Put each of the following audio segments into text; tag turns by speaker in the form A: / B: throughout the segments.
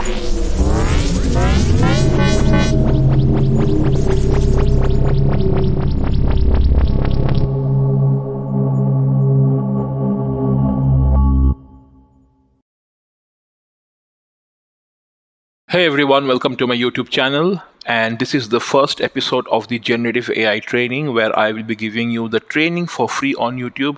A: Hey everyone, welcome to my YouTube channel. And this is the first episode of the generative AI training where I will be giving you the training for free on YouTube.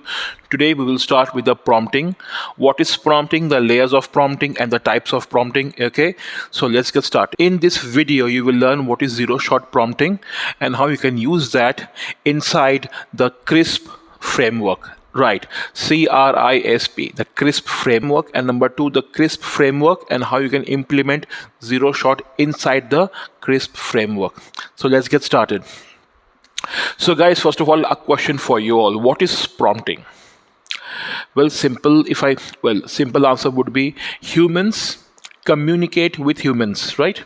A: Today we will start with the prompting. What is prompting, the layers of prompting, and the types of prompting. Okay, so let's get started. In this video, you will learn what is zero-shot prompting and how you can use that inside the CRISP framework. Right, CRISP, the CRISP framework, and number two, the CRISP framework and how you can implement zero shot inside the CRISP framework. So let's get started. So guys, first of all, a question for you all. What is prompting? Well, simple answer would be humans communicate with humans, right?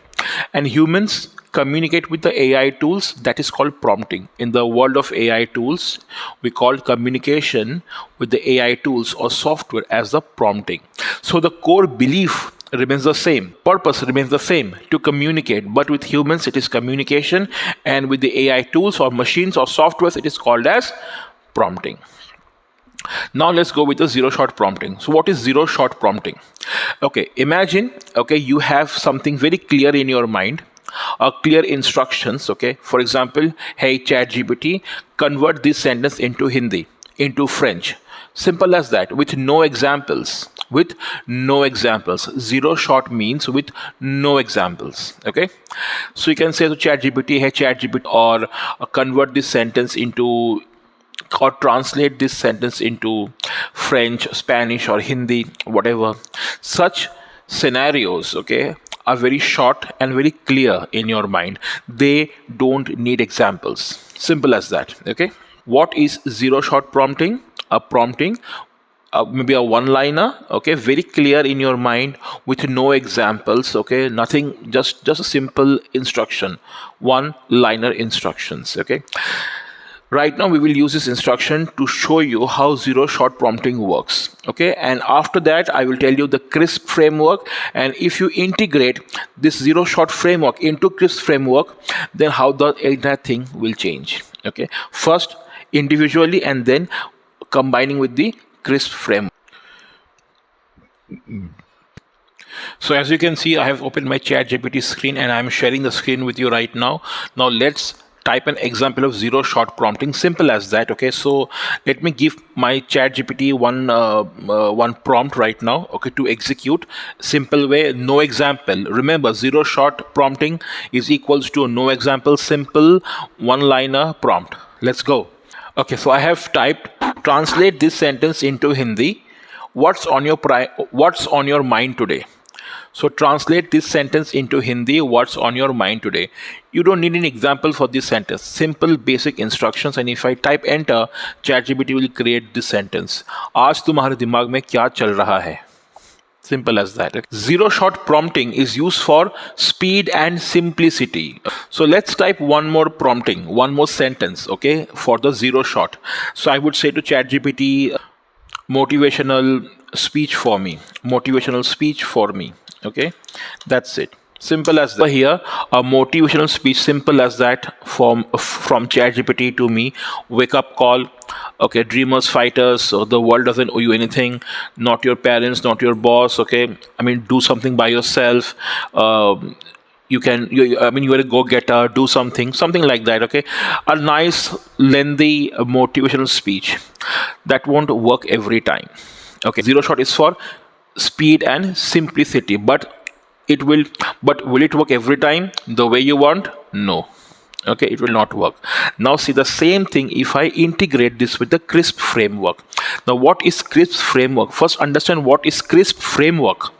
A: And humans communicate with the AI tools. That is called prompting. In the world of AI tools, we call communication with the AI tools or software as the prompting. So the core belief remains the same, purpose remains the same, to communicate, but with humans it is communication, and with the AI tools or machines or softwares it is called as prompting. Now let's go with the zero shot prompting. So what is zero shot prompting? Okay, imagine, okay, you have something very clear in your mind, clear instructions. Okay, for example, hey ChatGPT, convert this sentence into Hindi, into French. Simple as that, with no examples. With no examples. Zero shot means with no examples. Okay, so you can say to ChatGPT, hey ChatGPT, or convert this sentence into, or translate this sentence into French, Spanish, or Hindi, whatever. Such scenarios, okay, are very short and very clear in your mind. They don't need examples. Simple as that. Okay, what is zero shot prompting? A prompting, maybe a one liner, okay, very clear in your mind with no examples, okay, nothing, just a simple instruction, one liner instructions. Okay, right now we will use this instruction to show you how zero shot prompting works. Okay, and after that I will tell you the CRISP framework, and if you integrate this zero shot framework into CRISP framework, then how the entire thing will change. Okay, first individually and then combining with the CRISP framework. So as you can see, I have opened my ChatGPT screen and I'm sharing the screen with you right now. Now let's type an example of zero shot prompting. Simple as that. Okay, so let me give my ChatGPT one prompt right now, okay, to execute. Simple way, no example. Remember, zero shot prompting is equals to no example, simple one liner prompt. Let's go. Okay, so I have typed, translate this sentence into Hindi. What's on your mind today? So translate this sentence into Hindi. What's on your mind today? You don't need an example for this sentence. Simple basic instructions, and if I type enter, ChatGPT will create this sentence. आज तुम्हारे दिमाग में क्या चल रहा है? Simple as that. Zero shot prompting is used for speed and simplicity. So let's type one more prompting, one more sentence, okay, for the zero shot. So I would say to ChatGPT, motivational speech for me. Motivational speech for me. Okay, that's it. Simple as that. Here, a motivational speech, simple as that, from ChatGPT to me. Wake up call. Okay, dreamers, fighters. So the world doesn't owe you anything. Not your parents, not your boss. Okay, I mean, do something by yourself. You are a go-getter. Do something like that. Okay, a nice, lengthy, motivational speech that won't work every time. Okay, zero shot is for speed and simplicity, but will it work every time the way you want? No. Okay, it will not work. Now see the same thing if I integrate this with the CRISP framework. Now what is CRISP framework? First understand what is CRISP framework.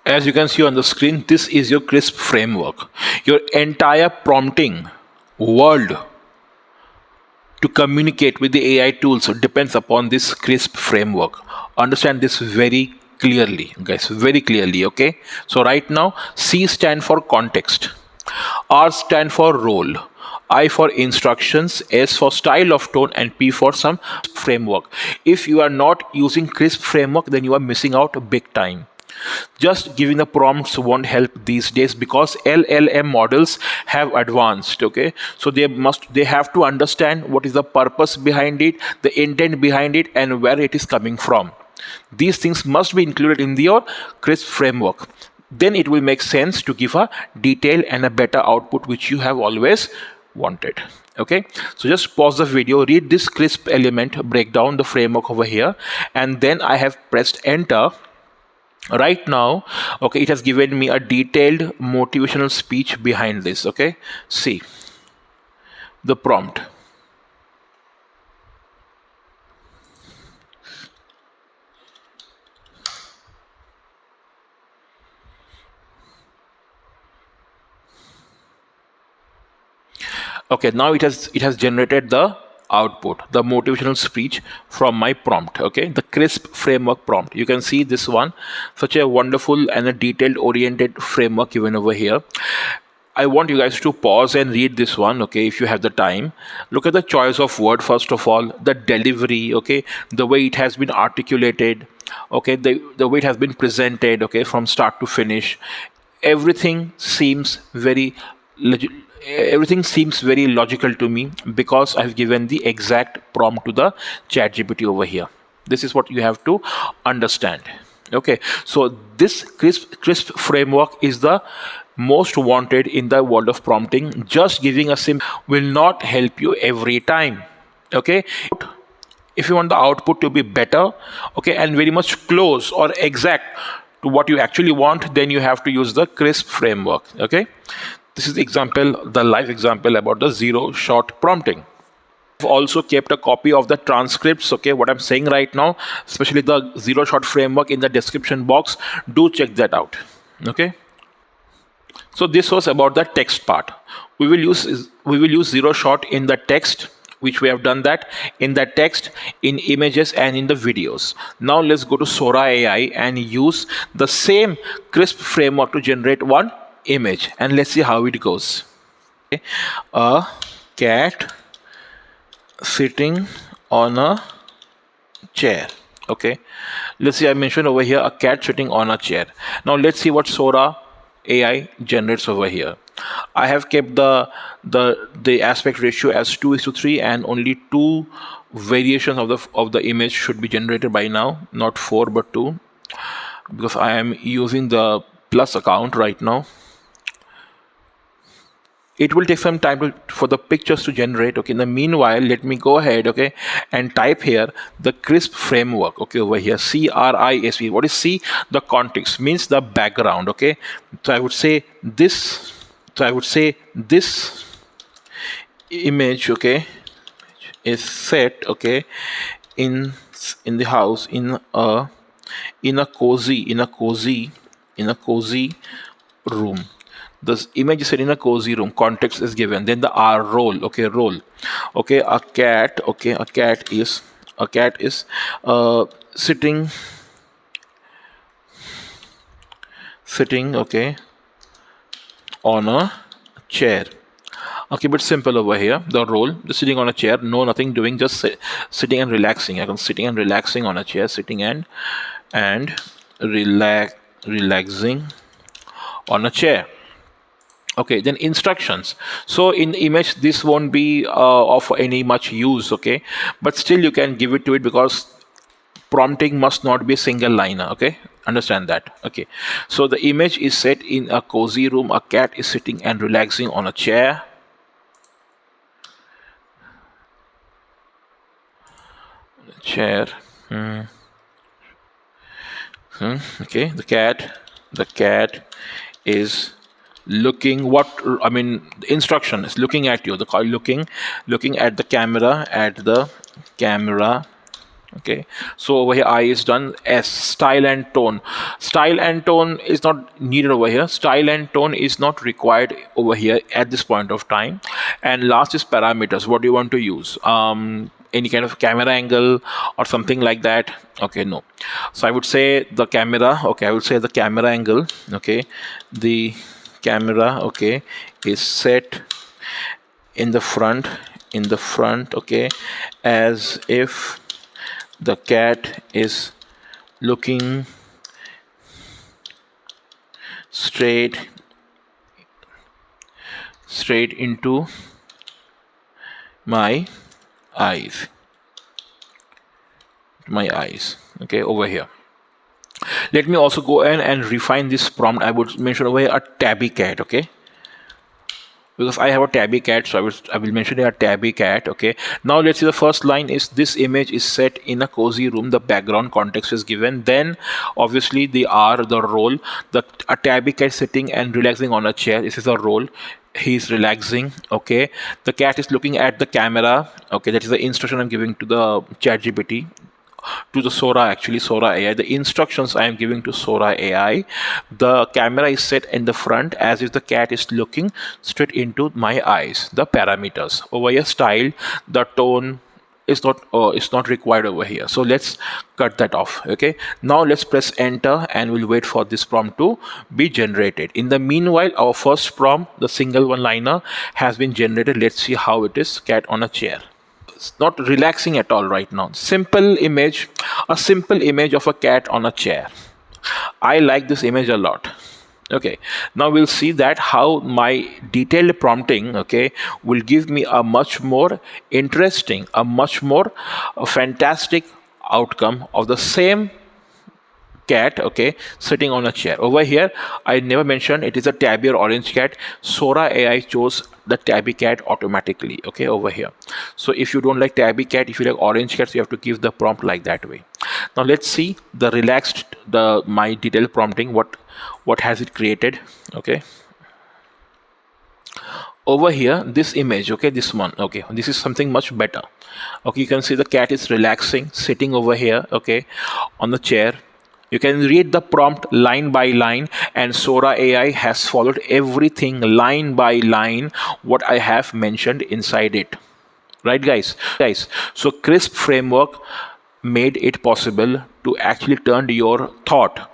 A: As you can see on the screen, this is your CRISP framework. Your entire prompting world to communicate with the AI tools depends upon this CRISP framework. Understand this very clearly, guys, very clearly. Okay, so right now C stand for context, R stand for role, I for instructions, S for style of tone, and P for some framework. If you are not using CRISP framework, then you are missing out big time. Just giving the prompts won't help these days, because LLM models have advanced. Okay, so they have to understand what is the purpose behind it, the intent behind it, and where it is coming from. These things must be included in your crisp framework. Then it will make sense to give a detail and a better output, which you have always wanted. Okay, so just pause the video, read this crisp element, break down the framework over here, and then I have pressed enter. Right now, okay, it has given me a detailed motivational speech behind this. Okay, see the prompt. Okay, now it has generated the output, the motivational speech from my prompt. Okay, the crisp framework prompt, you can see this one, such a wonderful and a detailed oriented framework given over here. I want you guys to pause and read this one, okay, if you have the time. Look at the choice of word, first of all, the delivery, okay, the way it has been articulated, okay, the way it has been presented, okay, from start to finish. Everything seems very legi- everything seems very logical to me, because I've given the exact prompt to the ChatGPT over here. This is what you have to understand. Okay, so this crisp framework is the most wanted in the world of prompting. Just giving a sim will not help you every time. Okay, if you want the output to be better, okay, and very much close or exact to what you actually want, then you have to use the crisp framework. Okay, this is the example, the live example about the zero shot prompting. I've also kept a copy of the transcripts, okay, what I'm saying right now, especially the zero shot framework, in the description box. Do check that out. Okay, so this was about the text part. We will use zero shot in the text, which we have done that in the text, in images, and in the videos. Now let's go to Sora AI and use the same crisp framework to generate one image, and let's see how it goes. Okay. A cat sitting on a chair. Okay, let's see, I mentioned over here a cat sitting on a chair. Now let's see what Sora AI generates over here. I have kept the aspect ratio as 2:3, and only two variations of the image should be generated by now, not four but two, because I am using the plus account right now. It will take some time for the pictures to generate. Okay, in the meanwhile, let me go ahead, okay, and type here the crisp framework. Okay, over here, CRISP. What is C? The context, means the background. Okay, so I would say this image, okay, is set, okay, in the house, in a cozy room. This image is set in a cozy room. Context is given. Then the R, role. Okay, role. Okay, a cat. Okay, a cat is sitting. Okay, on a chair. Okay, but simple over here. The role, just sitting on a chair, no nothing doing, just sitting and relaxing. I can sitting and relaxing on a chair, sitting and relaxing on a chair. Okay, then instructions. So in the image, this won't be of any much use. Okay, but still you can give it to it, because prompting must not be a single liner. Okay, understand that. Okay, so the image is set in a cozy room. A cat is sitting and relaxing on a chair. Chair. Okay, the cat is looking, what I mean, the instruction is looking at you, the call, looking at the camera. Okay, so over here I is done. S, style and tone. Style and tone is not needed over here. Style and tone is not required over here at this point of time. And last is parameters. What do you want to use? Any kind of camera angle or something like that? Okay, no. So I would say the camera. Okay, I would say the camera angle. Okay, the camera, okay, is set in the front, okay, as if the cat is looking straight into my eyes. Okay, over here. Let me also go in and refine this prompt. I would mention over here a tabby cat. Okay, because I have a tabby cat, so I will mention a tabby cat. Okay, now let's see. The first line is, this image is set in a cozy room. The background context is given. Then obviously the role, a tabby cat sitting and relaxing on a chair. This is a role. He's relaxing. Okay, the cat is looking at the camera. Okay, that is the instruction I'm giving to the ChatGPT, to the Sora AI. The instructions I am giving to Sora AI. The camera is set in the front as if the cat is looking straight into my eyes. The parameters over here, style, the tone is not required over here. So let's cut that off. Okay. Now let's press enter and we'll wait for this prompt to be generated. In the meanwhile, our first prompt, the single one liner, has been generated. Let's see how it is. Cat on a chair. It's not relaxing at all right now. A simple image of a cat on a chair. I like this image a lot. Okay, now we'll see that how my detailed prompting, okay, will give me a much more interesting, a much more fantastic outcome of the same cat, okay, sitting on a chair. Over here, I never mentioned it is a tabby or orange cat. Sora AI chose the tabby cat automatically, okay, over here. So if you don't like tabby cat, if you like orange cats, you have to give the prompt like that way. Now let's see my detailed prompting, what has it created. Okay, over here, this image, okay, this one, okay, this is something much better. Okay, you can see the cat is relaxing, sitting over here, okay, on the chair. You can read the prompt line by line, and Sora AI has followed everything line by line what I have mentioned inside it. Right, guys? So Crisp framework made it possible to actually turn your thought.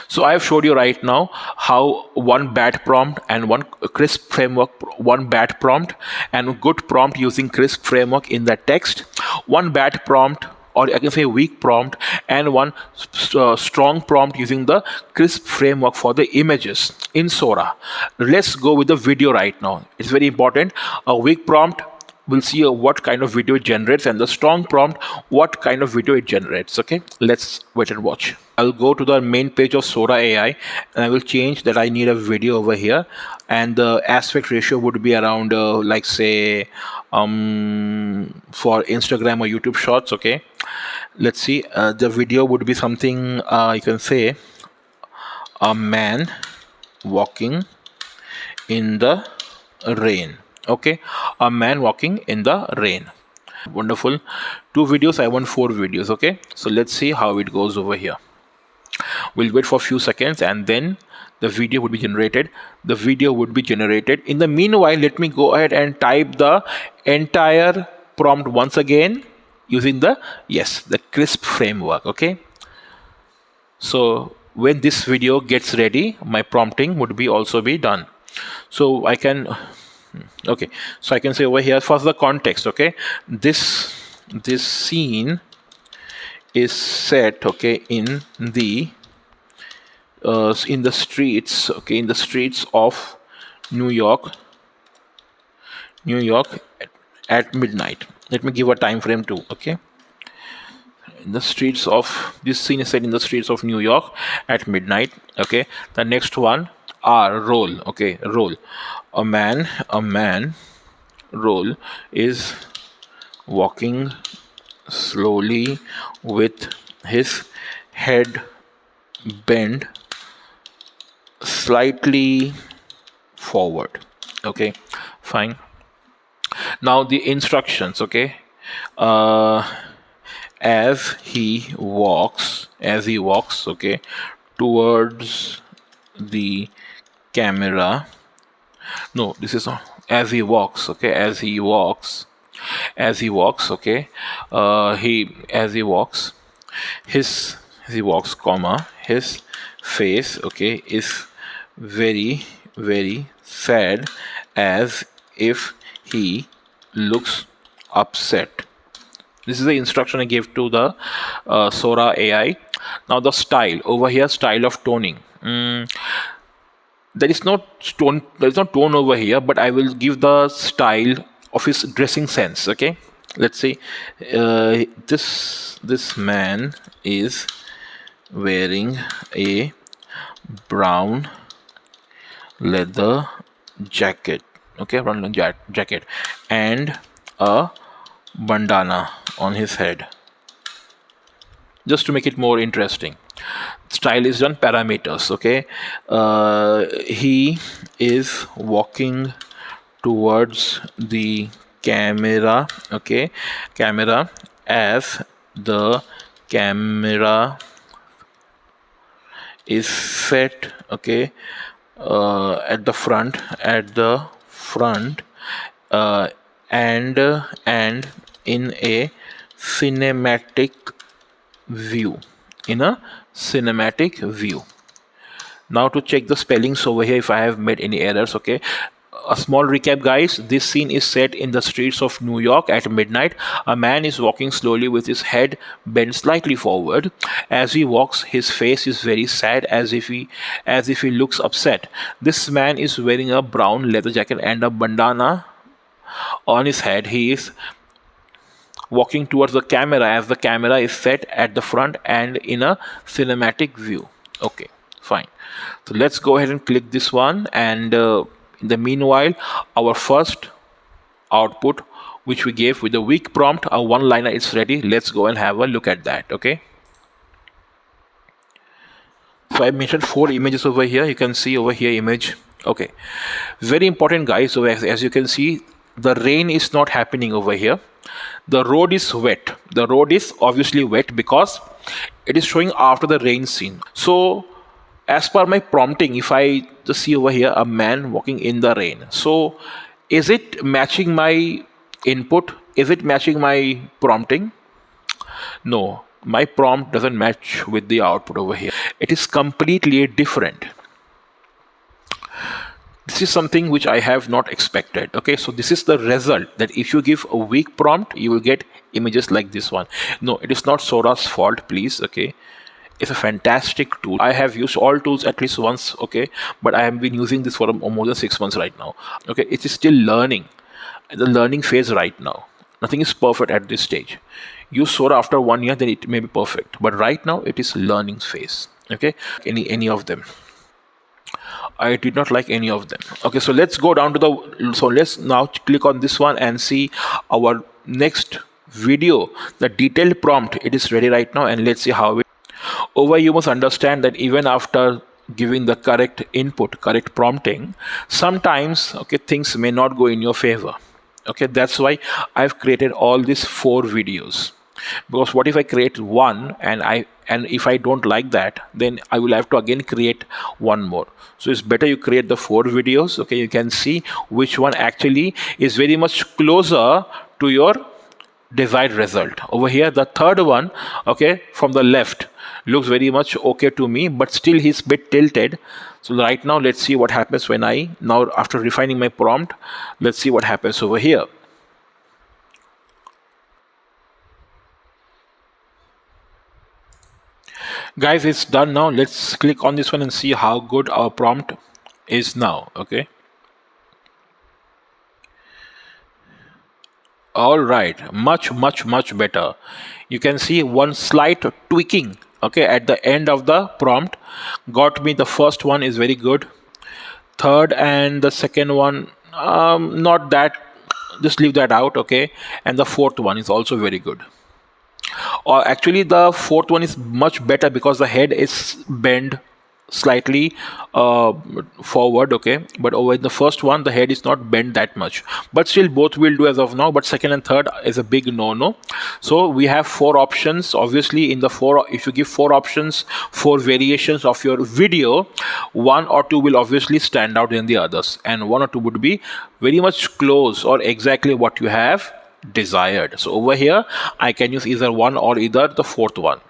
A: So I have showed you right now how one bad prompt and one Crisp framework, one bad prompt and good prompt using Crisp framework in the text, one bad prompt, or I can say weak prompt, and one strong prompt using the Crisp framework for the images in Sora. Let's go with the video right now. It's very important. A weak prompt, we'll see what kind of video it generates, and the strong prompt, what kind of video it generates. Okay, let's wait and watch. I'll go to the main page of Sora AI and I will change that I need a video over here, and the aspect ratio would be around like say for Instagram or YouTube Shorts. Okay, let's see. The video would be something you can say a man walking in the rain. Okay, a man walking in the rain. Wonderful. 2 videos. I want 4 videos. Okay, so let's see how it goes over here. We'll wait for a few seconds and then the video would be generated. In the meanwhile, let me go ahead and type the entire prompt once again using the Crisp framework. Okay, so when this video gets ready, my prompting would be also be done. So I can say over here, first the context. Okay, this scene is set, okay, in the streets, okay, in the streets of New York at midnight. Let me give a time frame too. Okay, this scene is set in the streets of New York at midnight. Okay, the next one, role. Okay, role. A man role is walking slowly with his head bent slightly forward. Okay, fine. Now the instructions. Okay, as he walks, okay, towards the camera. No, this is not as he walks. Okay, as he walks. Okay, he as he walks, comma, his face, okay, is very, very sad, as if he looks upset. This is the instruction I gave to the Sora AI. Now the style over here, style of toning. There is no tone. There is no tone over here, but I will give the style of his dressing sense. Okay, let's see. This man is wearing a brown leather jacket. Okay, brown leather jacket and a bandana on his head. Just to make it more interesting, style is done, parameters. Okay, he is walking towards the camera. Okay, camera, as the camera is set. Okay, at the front, uh, and in a cinematic view. In a cinematic view. Now to check the spellings over here if I have made any errors. Okay, a small recap, guys. This scene is set in the streets of New York at midnight. A man is walking slowly with his head bent slightly forward. As he walks, his face is very sad, as if he looks upset. This man is wearing a brown leather jacket and a bandana on his head. He is walking towards the camera as the camera is set at the front and in a cinematic view. Okay, fine. So let's go ahead and click this one, and in the meanwhile, our first output, which we gave with the weak prompt, a one liner, is ready. Let's go and have a look at that. Okay, so I mentioned 4 images over here. You can see over here image. Okay, very important, guys. So as you can see, the rain is not happening over here. The road is wet. The road is obviously wet because it is showing after the rain scene. So as per my prompting, if I just see over here a man walking in the rain, so is it matching my input? Is it matching my prompting? No, my prompt doesn't match with the output over here. It is completely different. This is something which I have not expected. Okay, so this is the result, that if you give a weak prompt, you will get images like this one. No, it is not Sora's fault, please. Okay, it's a fantastic tool. I have used all tools at least once. Okay, but I have been using this for more than 6 months right now. Okay, it is still learning, the learning phase right now. Nothing is perfect at this stage. Use Sora after 1 year, then it may be perfect, but right now it is learning phase. Okay, any of them, I did not like any of them. Okay, so let's go down to the, so let's now click on this one and see our next video, the detailed prompt. It is ready right now, and let's see how it. Over, you must understand that even after giving the correct input, correct prompting, sometimes, okay, things may not go in your favor. Okay, that's why I've created all these 4 videos, because what if I create one and if I don't like that, then I will have to again create one more. So it's better you create the 4 videos. Okay, you can see which one actually is very much closer to your desired result. Over here, the third one, okay, from the left, looks very much okay to me, but still he's a bit tilted. So right now, let's see what happens when now after refining my prompt, let's see what happens over here. Guys, it's done now. Let's click on this one and see how good our prompt is now. Okay, all right, much better. You can see one slight tweaking, okay, at the end of the prompt got me. The first one is very good, third and the second one, not that, just leave that out. Okay, and the fourth one is also very good. Or actually, the fourth one is much better because the head is bent slightly uh, forward. Okay, but over in the first one, the head is not bent that much. But still, both will do as of now. But second and third is a big no-no. So we have 4 options. Obviously, in the four, if you give 4 options, 4 variations of your video, 1 or 2 will obviously stand out than the others, and 1 or 2 would be very much close or exactly what you have desired. So over here, I can use either one or either the fourth one.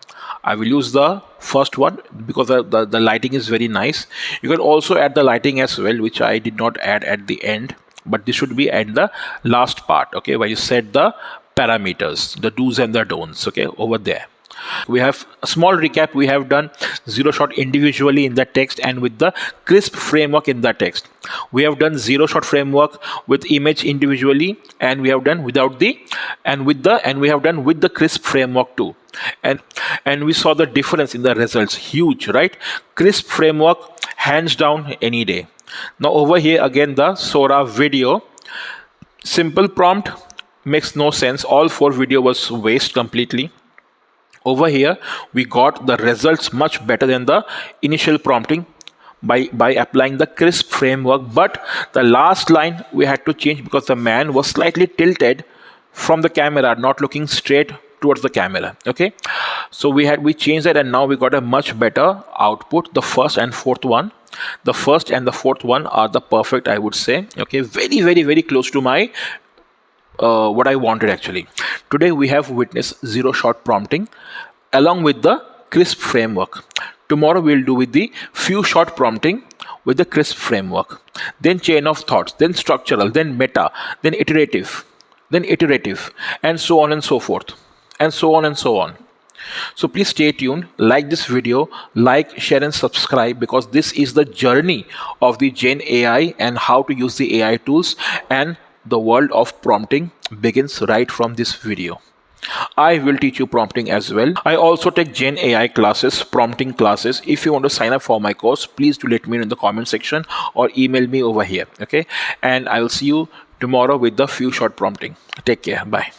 A: I will use the first one because the lighting is very nice. You can also add the lighting as well, which I did not add at the end, but this should be at the last part. Okay, where you set the parameters, the do's and the don'ts, okay, over there. We have a small recap. We have done zero shot individually in the text and with the crisp framework in the text. We have done zero shot framework with image individually, and we have done without the and we have done with the crisp framework too. And we saw the difference in the results, huge, right? Crisp framework, hands down, any day. Now over here again, the Sora video, simple prompt, makes no sense. All 4 video was waste completely. Over here we got the results much better than the initial prompting by applying the crisp framework, but the last line we had to change because the man was slightly tilted from the camera, not looking straight towards the camera. Okay, so we changed that, and now we got a much better output. The first and fourth one are the perfect, I would say. Okay, very very very close to my what I wanted actually. Today we have witnessed zero shot prompting along with the crisp framework. Tomorrow we'll do with the few shot prompting with the crisp framework. Then chain of thoughts, then structural, then meta, then iterative, and so on and so forth, and so on and so on. So please stay tuned, like this video, like, share and subscribe, because this is the journey of the Gen AI and how to use the AI tools, and the world of prompting begins right from this video. I will teach you prompting as well. I also take Gen AI classes, prompting classes. If you want to sign up for my course, please do let me know in the comment section or email me over here. Okay, and I will see you tomorrow with the few short prompting. Take care. Bye.